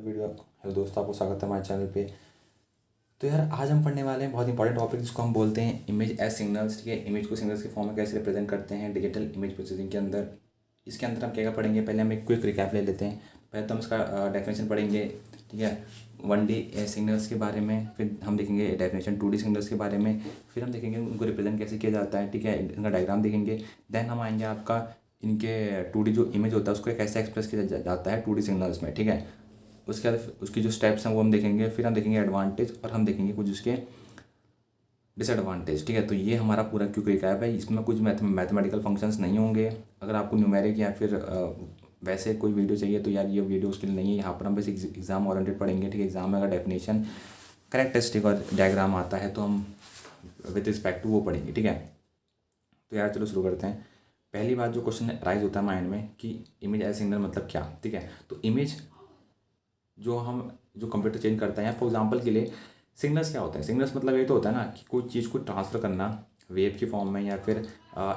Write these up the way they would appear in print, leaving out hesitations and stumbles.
Video. Hello दोस्तों, आपको स्वागत है हमारे चैनल पे। तो यार आज हम पढ़ने वाले हैं बहुत इंपॉर्टेंट टॉपिक जिसको हम बोलते हैं इमेज एज सिग्नल्स। ठीक है, इमेज को सिग्नल्स के फॉर्म में कैसे रिप्रेजेंट करते हैं डिजिटल इमेज प्रोसेसिंग के अंदर। इसके अंदर हम क्या क्या पढ़ेंगे, पहले हम एक क्विक रिकैप ले लेते हैं। पहले तो हम इसका डेफिनेशन पढ़ेंगे, ठीक है, 1D सिग्नल्स के बारे में। फिर हम देखेंगे डेफिनेशन 2D सिग्नल्स के बारे में। फिर हम देखेंगे उनको रिप्रेजेंट कैसे किया जाता है, ठीक है, इनका डायग्राम देखेंगे। देन हम आएंगे आपका इनके 2D जो इमेज होता है उसको कैसे एक्सप्रेस किया जाता है 2D सिग्नल्स में, ठीक है। उसके बाद उसकी जो स्टेप्स हैं वो हम देखेंगे। फिर हम देखेंगे एडवांटेज और हम देखेंगे कुछ उसके डिसएडवांटेज, ठीक है। तो ये हमारा पूरा क्विक रिकैप है। इसमें कुछ मैथमेटिकल फंक्शंस नहीं होंगे। अगर आपको न्यूमेरिक या फिर वैसे कोई वीडियो चाहिए तो यार ये वीडियो उसके लिए नहीं है। यहाँ पर हम बस एग्जाम ओरिएंटेड पढ़ेंगे, ठीक है। एग्जाम में अगर डेफिनेशन कैरेक्टरिस्टिक और डायग्राम आता है तो हम विद रिस्पेक्ट टू वो पढ़ेंगे, ठीक है। तो यार चलो शुरू करते हैं। पहली बात जो क्वेश्चन राइज होता है माइंड में कि इमेज एज सिग्नल मतलब क्या, ठीक है। तो इमेज जो कंप्यूटर चेंज करता है, या फॉर एग्जांपल के लिए सिग्नल्स क्या होते हैं। सिग्नल्स मतलब ये तो होता है ना कि कोई चीज़ को ट्रांसफ़र करना वेव के फॉर्म में या फिर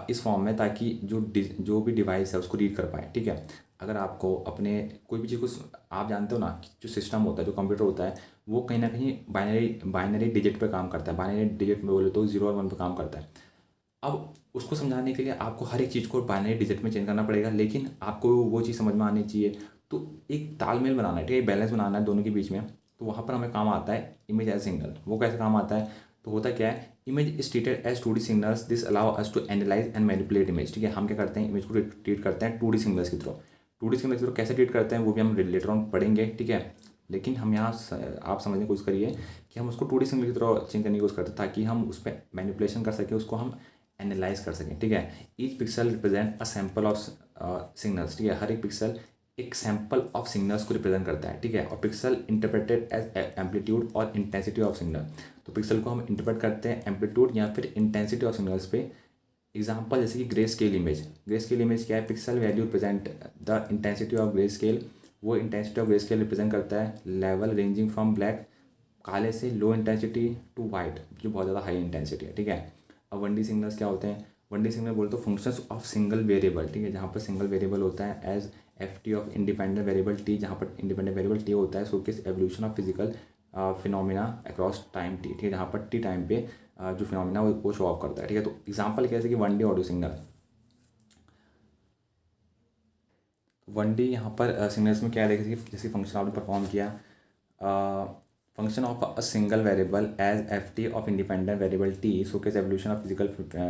इस फॉर्म में, ताकि जो भी डिवाइस है उसको रीड कर पाए, ठीक है। अगर आपको अपने कोई भी चीज़ को, आप जानते हो ना कि जो सिस्टम होता है, जो कंप्यूटर होता है, वो कहीं ना कहीं बाइनरी डिजिट पे काम करता है। बाइनरी डिजिट में बोले तो 0 और 1 पे काम करता है। अब उसको समझाने के लिए आपको हर एक चीज़ को बाइनरी डिजिट में चेंज करना पड़ेगा, लेकिन आपको वो चीज़ समझ में आनी चाहिए। तो एक तालमेल बनाना है, ठीक है, बैलेंस बनाना है दोनों के बीच में। तो वहाँ पर हमें काम आता है इमेज एज सिग्नल। वो कैसे काम आता है, तो होता क्या है, image is treated as 2D signals, this allow us to analyse and manipulate image, ठीक है। हम क्या करते हैं, इमेज को ट्रीट करते हैं 2D सिग्नल्स की थ्रू। 2D सिग्नल्स की थ्रू कैसे ट्रीट करते हैं वो भी हम लेटर ऑन पढ़ेंगे, ठीक है। लेकिन हम यहाँ आप समझने की कोशिश करिए कि हम उसको 2D सिग्नल की तरह चेंज करने की कोशिश करते हैं, ताकि हम उस पर मैनिपुलेशन कर सकें, उसको हम एनालाइज कर सकें, ठीक है। Each pixel represent a sample of signals, ठीक है। हर एक पिक्सल एक सैम्पल ऑफ सिग्नल्स को रिप्रेजेंट करता है, ठीक है। और पिक्सल इंटरप्रेटेड एज एम्पलीट्यूड और इंटेंसिटी ऑफ सिग्नल। तो पिक्सल को हम इंटरप्रेट करते हैं एम्पलीट्यूड या फिर इंटेंसिटी ऑफ सिग्नल्स पे। एग्जाम्पल जैसे कि grey scale image. Grey scale image क्या है, pixel value represent the intensity of grey scale. वो intensity of grey scale represent करता है लेवल रेंजिंग फ्रॉम ब्लैक, काले से, लो इंटेंसिटी टू वाइट, जो बहुत ज़्यादा हाई इंटेंसिटी है, ठीक है। अब 1D सिग्नल्स क्या होते हैं, 1D सिग्नल बोलते तो फंक्शंस ऑफ सिंगल वेरिएबल, ठीक है। जहाँ पर सिंगल वेरिएबल होता है as FT of independent variable T, जहाँ पर इंडिपेंडेंट वेरिएबल T होता है showcase evolution of physical phenomena across time T, ठीक है। जहाँ पर T टाइम पे जो फिनोमिना वो शो ऑफ करता है, ठीक है। तो एग्जाम्पल कैसे कि 1D ऑडियो सिग्नल। 1D यहाँ पर सिग्नल्स में क्या देखिए, जैसे फंक्शन आपने परफॉर्म किया, function of a single variable as FT of independent variable T showcase evolution of physical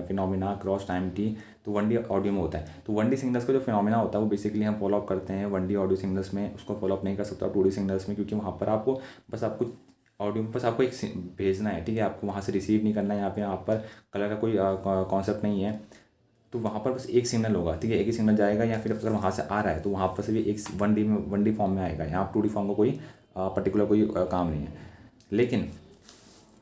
phenomena cross time T। तो 1D ऑडियो में होता है। तो 1D सिग्नल्स का जो फिनोमिना होता है वो बेसिकली हम फॉलो अप करते हैं 1D ऑडियो सिग्नल्स में। उसको फॉलो अप नहीं कर सकता 2D सिग्नल्स में, क्योंकि वहाँ पर आपको ऑडियो में बस आपको एक भेजना है, ठीक है। आपको वहाँ से रिसीव नहीं करना है। यहाँ पर कलर का कोई कॉन्सेप्ट नहीं है। तो वहाँ पर बस एक सिग्नल होगा, ठीक है, एक ही सिग्नल जाएगा। या फिर अगर वहाँ से आ रहा है तो वहाँ पर से भी एक 1D फॉर्म में आएगा। यहाँ 2D फॉर्म का कोई पर्टिकुलर कोई काम नहीं है। लेकिन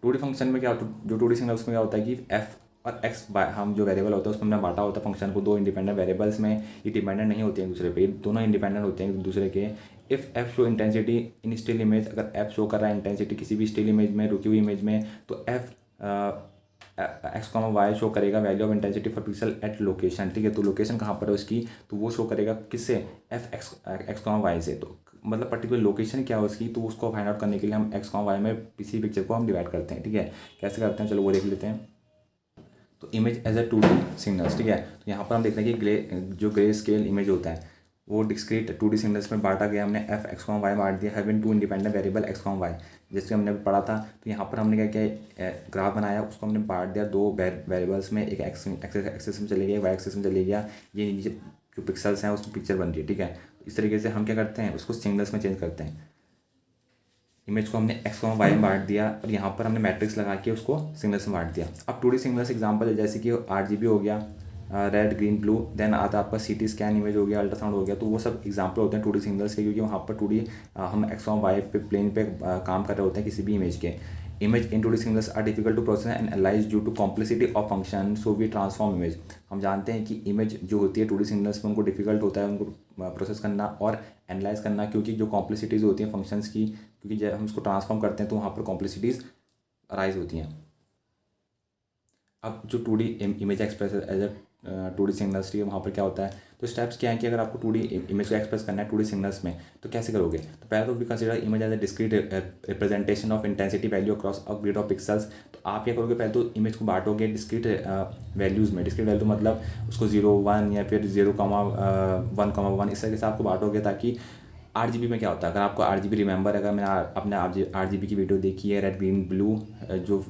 2D फंक्शन में क्या होता है, जो 2D सिग्नल उसमें क्या होता है कि F और X बाय हम जो वेरिएबल होता है उसमें हमने बांटा होता है फंक्शन को दो इंडिपेंडेंट वेरिएबल्स में। ये डिपेंडेंट नहीं होते हैं एक दूसरे पे, दोनों इंडिपेंडेंट होते हैं एक दूसरे के। If F show intensity in still image, अगर F शो कर रहा है इंटेंसिटी किसी भी स्टिल इमेज में, रुकी हुई इमेज में, तो F X comma Y show करेगा value of intensity for pixel at location, ठीक है। तो लोकेशन कहाँ पर है उसकी, तो वो शो करेगा किससे, एक्स कॉमा वाई से। तो मतलब पर्टिकुलर लोकेशन क्या है उसकी, तो उसको फाइंड आउट करने के लिए हम एक्स कॉमा वाई में किसी पिक्चर को हम डिवाइड करते हैं, ठीक है। कैसे करते हैं चलो वो देख लेते हैं। तो image as a 2D signals, ठीक है। तो यहाँ पर हम देख रहे हैं कि जो ग्रे स्केल इमेज होता है वो डिस्क्रीट 2D सिग्नल्स में बांटा गया। हमने F एक्स कॉमा वाई बांट दिया, having two independent variable X comma Y, जैसे हमने पढ़ा था। तो यहाँ पर हमने क्या किया, ग्राफ बनाया, उसको हमने बांट दिया दो वेरिएबल्स में। एक एक्सेस में चले गया, वाई एक्सेस में चले गया। ये नीचे जो पिक्सल्स हैं उसमें पिक्चर बन रही है, ठीक है। इस तरीके से हम क्या करते हैं, उसको सिग्नल्स में चेंज करते हैं। इमेज को हमने एक्स कॉमा वाई में बांट दिया और यहाँ पर हमने मैट्रिक्स लगा के उसको सिग्नल्स में बांट दिया। अब 2D सिग्नल्स एग्जांपल है जैसे कि RGB हो गया, रेड ग्रीन ब्लू, देन आता आपका CT स्कैन इमेज हो गया, अल्ट्रासाउंड हो गया। तो वो सब एग्जांपल होते हैं 2D सिग्नल्स के, क्योंकि वहाँ पर 2D हम एक्स कॉमा वाई पे प्लेन पे काम कर रहे होते हैं किसी भी इमेज के। Image in 2D signals are difficult to process and analyse due to complexity of function, so we transform image. हम जानते हैं कि इमेज जो होती है 2D सिग्नल्स में उनको डिफिकल्ट होता है उनको प्रोसेस करना और एनालाइज करना, क्योंकि जो कॉम्प्लेक्सिटीज़ होती हैं फंक्शंस की, क्योंकि जब हम उसको ट्रांसफॉर्म करते हैं तो वहाँ पर कॉम्प्लेक्सिटीज़ अराइज होती हैं। अब जो 2D image express as a 2D signals, ठीक है, वहाँ पर क्या होता है। तो स्टेप्स क्या है कि अगर आपको 2D इमेज को एक्सप्रेस करना है 2D सिग्नल्स में, तो कैसे करोगे। तो पहले तो we consider image as a discrete representation of intensity value across a grid of pixels. तो आप क्या करोगे, पहले तो इमेज को बांटोगे डिस्क्रीट वैल्यूज़ में। डिस्क्रीट वैल्यू मतलब उसको 0, 1 या फिर 0,1,1 इस तरीके से आपको बांटोगे, ताकि RGB में क्या होता है, अगर आपको RGB रिमेंबर, अगर मैंने अपने RGB की वीडियो देखी है, रेड ग्रीन ब्लू जो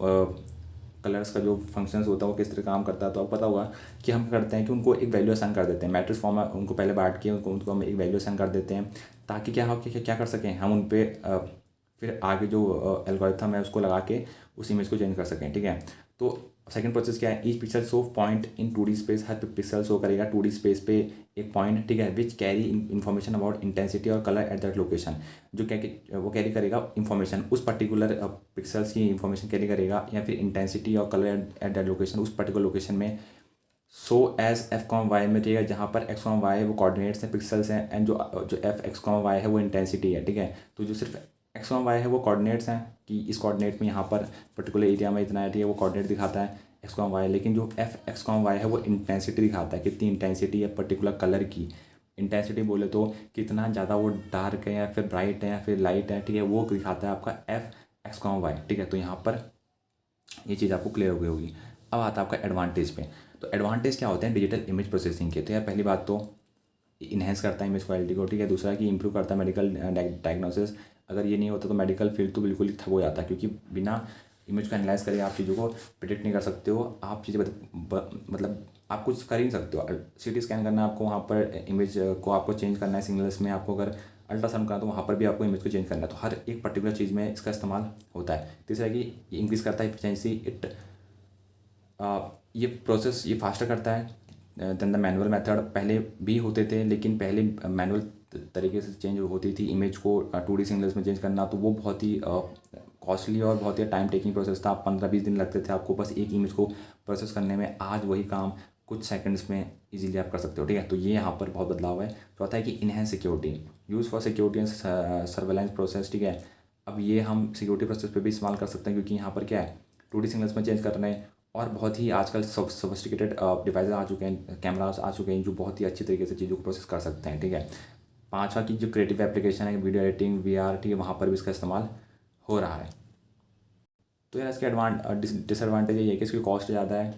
कलर्स का जो फंक्शंस होता है वो किस तरह काम करता है, तो आपको पता होगा कि हम करते हैं कि उनको एक वैल्यू असाइन कर देते हैं मैट्रिक्स फॉर्म में, उनको पहले बांट के उनको हम एक वैल्यू असाइन कर देते हैं, ताकि क्या हो कि क्या कर सकें हम उन पर फिर आगे जो एल्गोरिथम है उसको लगा के उस इमेज को चेंज कर सकें, ठीक है। तो सेकंड प्रोसेस क्या है, each pixel show point in 2D space, हर पिक्सल शो करेगा 2D स्पेस पे एक पॉइंट, ठीक है, which carry information about intensity और कलर एट दैट लोकेशन। जो क्या वो कैरी करेगा इन्फॉर्मेशन, उस पर्टिकुलर पिक्सल्स की इन्फॉर्मेशन कैरी करेगा, या फिर इंटेंसिटी और कलर एट दैट लोकेशन उस पर्टिकुलर लोकेशन में। सो एज F,Y में, ठीक है, जहाँ पर X,Y वो कोऑर्डिनेट्स हैं, पिक्सल्स हैं, एंड जो F,X,Y है वो इंटेंसिटी है, ठीक है। तो जो सिर्फ X,Y है वो कोऑर्डिनेट्स हैं कि इस कोऑर्डिनेट में यहाँ पर पर्टिकुलर एरिया में इतना है, ठीक है, वो कोऑर्डिनेट दिखाता है X,Y। लेकिन जो F,X,Y है वो इंटेंसिटी दिखाता है, कितनी इंटेंसिटी है पर्टिकुलर कलर की। इंटेंसिटी बोले तो कितना ज़्यादा वो डार्क है या फिर ब्राइट है या फिर लाइट है, ठीक है, वो दिखाता है आपका F,X,Y, ठीक है। तो यहाँ पर ये चीज़ आपको क्लियर हो गई होगी। अब आता है आपका एडवांटेज पे। तो एडवांटेज क्या होते हैं डिजिटल इमेज प्रोसेसिंग के। तो यार पहली बात तो इन्हेंस करता है इमेज क्वालिटी को, ठीक है। दूसरा कि इंप्रूव करता है मेडिकल डायग्नोसिस। अगर ये नहीं होता तो मेडिकल फील्ड तो बिल्कुल ही ठप हो जाता है, क्योंकि बिना इमेज को एनालाइज करें आप चीज़ों को प्रिडिक्ट नहीं कर सकते हो। आप चीज़ें मतलब आप कुछ कर ही नहीं सकते हो। CT स्कैन करना है आपको, वहाँ पर इमेज को आपको चेंज करना है सिग्नल्स में, आपको अगर अल्ट्रासाउंड करना तो वहाँ पर भी आपको इमेज को चेंज करना है। तो हर एक पर्टिकुलर चीज़ में इसका इस्तेमाल होता है। तीसरा कि इंक्रीज़ करता है एफिशिएंसी। ये प्रोसेस ये फास्टर करता है देन द मैनुअल मेथड। पहले भी होते थे, लेकिन पहले मैनुअल तरीके से चेंज होती थी इमेज को 2D सिग्नल्स में चेंज करना, तो वो बहुत ही कॉस्टली और बहुत ही टाइम टेकिंग प्रोसेस था। 15-20 दिन लगते थे आपको बस एक इमेज को प्रोसेस करने में। आज वही काम कुछ सेकंड्स में इजीली आप कर सकते हो, ठीक है। तो ये यहाँ पर बहुत बदलाव है। चौथा है कि enhance security, use for security and surveillance process, ठीक है। अब ये हम सिक्योरिटी प्रोसेस पे भी इस्तेमाल कर सकते हैं, क्योंकि यहाँ पर क्या है 2D सिग्नल्स में चेंज कर रहे हैं, और बहुत ही आजकल सोफिस्टिकेटेड डिवाइस आ चुके हैं, कैमरास आ चुके हैं जो बहुत ही अच्छी तरीके से चीज़ों को प्रोसेस कर सकते हैं, ठीक है। पांचवा की जो क्रिएटिव एप्लीकेशन है, वीडियो एडिटिंग, VR, ठीक है, वहाँ पर भी इसका इस्तेमाल हो रहा है। तो यार इसके डिसएडवांटेज ये है कि इसकी कॉस्ट ज़्यादा है,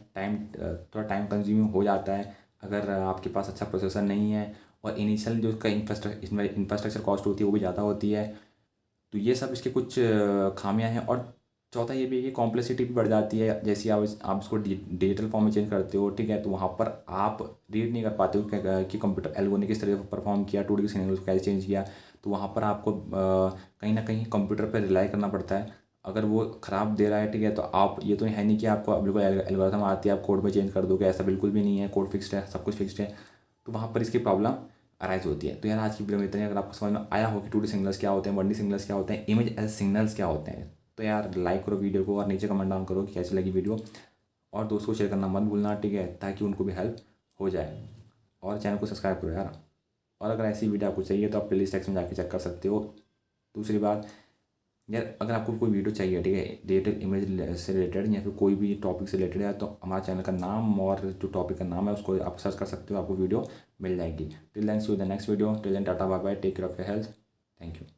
थोड़ा टाइम कंज्यूमिंग हो जाता है अगर आपके पास अच्छा प्रोसेसर नहीं है, और इनिशियल जो उसका इंफ्रास्ट्रक्चर कॉस्ट होती है वो भी ज़्यादा होती है। तो ये सब इसके कुछ खामियां हैं। और चौथा ये भी है कि कॉम्प्लेक्सिटी भी बढ़ जाती है। जैसे आप इसको डिजिटल फॉर्म में चेंज करते हो, ठीक है, तो वहाँ पर आप रीड नहीं कर पाते हो कि कंप्यूटर एल्गो ने किस तरह से परफॉर्म किया, 2D सिग्नल को कैसे चेंज किया। तो वहाँ पर आपको कहीं ना कहीं कंप्यूटर पर रिलाई करना पड़ता है। अगर वो ख़राब दे रहा है, ठीक है, तो आप ये तो है नहीं कि आपको बिल्कुल एल्गोरिथम आती है आप कोड में चेंज कर दोगे, ऐसा बिल्कुल भी नहीं है। कोड फिक्स्ड है, सब कुछ फिक्स्ड है। तो वहाँ पर इसकी प्रॉब्लम अराइज होती है। तो यार आज की वीडियो में इतना ही। अगर आपको समझ में आया हो कि 2D सिग्नल्स क्या होते हैं, 1D सिग्नल्स क्या होते हैं, इमेज एज सिग्नल्स क्या होते हैं, तो यार लाइक करो वीडियो को और नीचे कमेंट डाउन करो कि कैसी लगी वीडियो, और दोस्तों को शेयर करना मत भूलना, ठीक है, ताकि उनको भी हेल्प हो जाए। और चैनल को सब्सक्राइब करो यार। और अगर ऐसी वीडियो आपको चाहिए तो आप प्लेलिस्ट सेक्शन में जाके चेक कर सकते हो। दूसरी बात यार, अगर आपको कोई वीडियो चाहिए, ठीक है, डिजिटल इमेज से रिलेटेड या फिर कोई भी टॉपिक से रिलेटेड है, तो हमारे चैनल का नाम और जो टॉपिक का नाम है उसको आप सर्च कर सकते हो, आपको वीडियो मिल जाएगी। Till then see you the next video. Till then tata bye bye, take care of your health. Thank you.